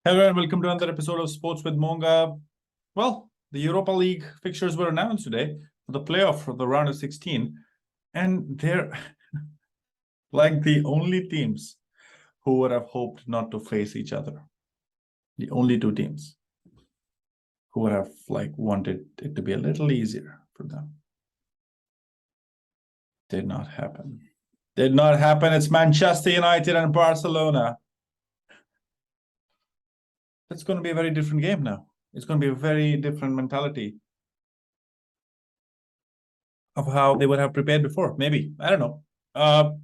Hello and welcome to another episode of Sports with Monga. Well, the Europa League fixtures were announced today for the playoff for the round of 16, and they're like the only teams who would have hoped not to face each other. The only two teams who would have wanted it to be a little easier for them. Did not happen. Did not happen. It's Manchester United and Barcelona. It's going to be a very different game now. It's going to be a very different mentality of how they would have prepared before. Maybe. I don't know.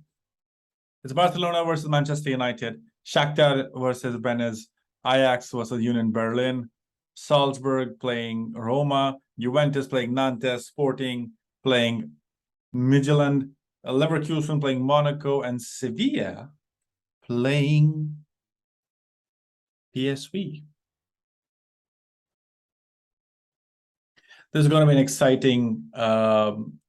It's Barcelona versus Manchester United, Shakhtar versus Rennes, Ajax versus Union Berlin, Salzburg playing Roma, Juventus playing Nantes, Sporting playing Midtjylland, Leverkusen playing Monaco, and Sevilla playing PSV. This is going to be an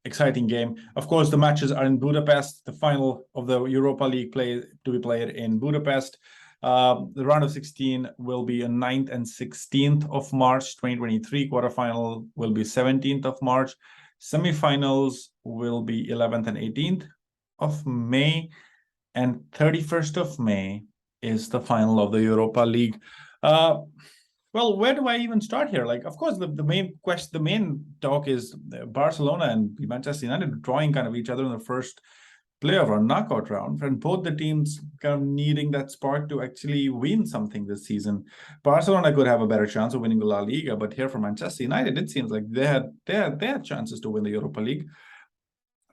exciting game. Of course, the matches are in Budapest. The final of the Europa League to be played in Budapest. The round of 16 will be on 9th and 16th of March 2023. Quarterfinal will be 17th of March. Semifinals will be 11th and 18th of May. And 31st of May is the final of the Europa League. Well, where do I even start here? Of course, the main question, the main talk is Barcelona and Manchester United drawing kind of each other in the first playoff or knockout round, and both the teams kind of needing that spark to actually win something this season. Barcelona could have a better chance of winning the La Liga, but here for Manchester United, it seems like they had chances to win the Europa League.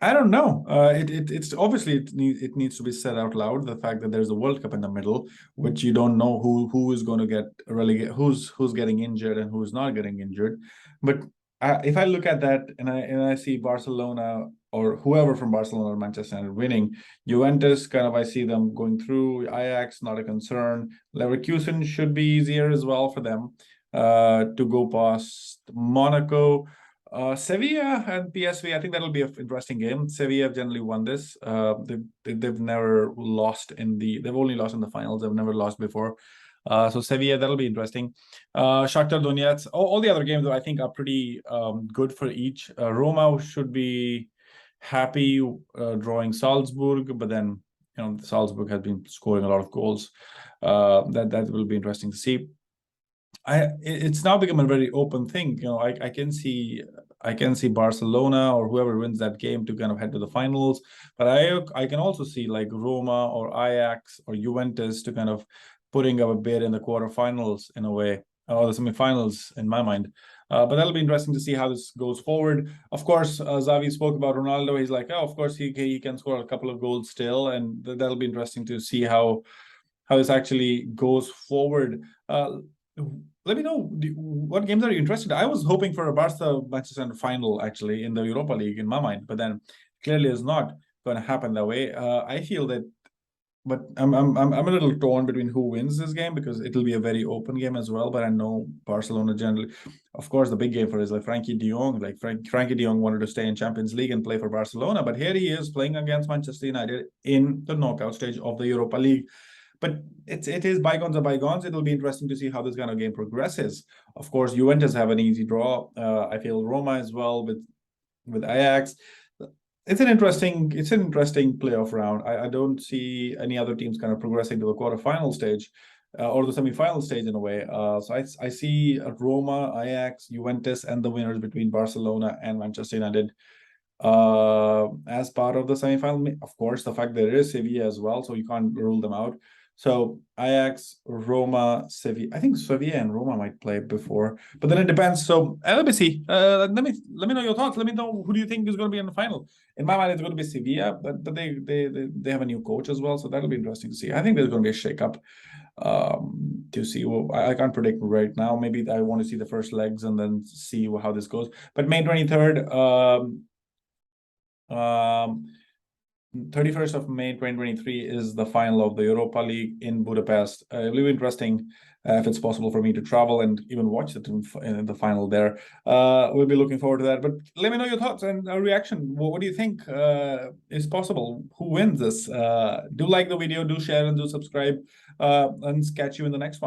I don't know. It's obviously it needs to be said out loud. The fact that there's a World Cup in the middle, which you don't know who is going to get relegated, who's getting injured and who's not getting injured. But if I look at that and I see Barcelona or whoever from Barcelona or Manchester United winning, Juventus I see them going through. Ajax not a concern. Leverkusen should be easier as well for them to go past Monaco. Sevilla and PSV, I think that'll be an interesting game. Sevilla have generally won this. They've never lost they've only lost in the finals. They've never lost before. So Sevilla, that'll be interesting. Shakhtar, Donetsk, all the other games though, I think are pretty good for each. Roma should be happy drawing Salzburg, but then Salzburg has been scoring a lot of goals. That will be interesting to see. It's now become a very open thing. I can see Barcelona or whoever wins that game to kind of head to the finals, but I can also see Roma or Ajax or Juventus to kind of putting up a bid in the quarterfinals in a way, or the semifinals in my mind. But that'll be interesting to see how this goes forward. Of course, Xavi spoke about Ronaldo. He's like, of course he can score a couple of goals still, and that'll be interesting to see how this actually goes forward. Let me know what games are you interested in. I was hoping for a Barca-Manchester final actually in the Europa League in my mind, but then clearly it's not going to happen that way. I feel that, but I'm a little torn between who wins this game because it'll be a very open game as well. But I know Barcelona generally, of course, the big game for is Frankie de Jong. Frankie de Jong wanted to stay in Champions League and play for Barcelona, but here he is playing against Manchester United in the knockout stage of the Europa League. But it is bygones are bygones. It'll be interesting to see how this kind of game progresses. Of course, Juventus have an easy draw. I feel Roma as well with Ajax. It's an interesting playoff round. I don't see any other teams kind of progressing to the quarterfinal stage or the semifinal stage in a way. So I see Roma, Ajax, Juventus, and the winners between Barcelona and Manchester United as part of the semifinal. Of course, the fact that there is Sevilla as well, so you can't rule them out. So Ajax, Roma, Sevilla. I think Sevilla and Roma might play before, but then it depends. So let me see. Let me know your thoughts. Let me know who do you think is going to be in the final. In my mind, it's going to be Sevilla, but they have a new coach as well, so that'll be interesting to see. I think there's going to be a shakeup to see. Well, I can't predict right now. Maybe I want to see the first legs and then see how this goes. But May 23rd. 31st of May 2023 is the final of the Europa League in Budapest. It'll be interesting if it's possible for me to travel and even watch it in the final there. We'll be looking forward to that. But let me know your thoughts and reaction. What do you think is possible? Who wins this? Do like the video, do share, and do subscribe. And catch you in the next one.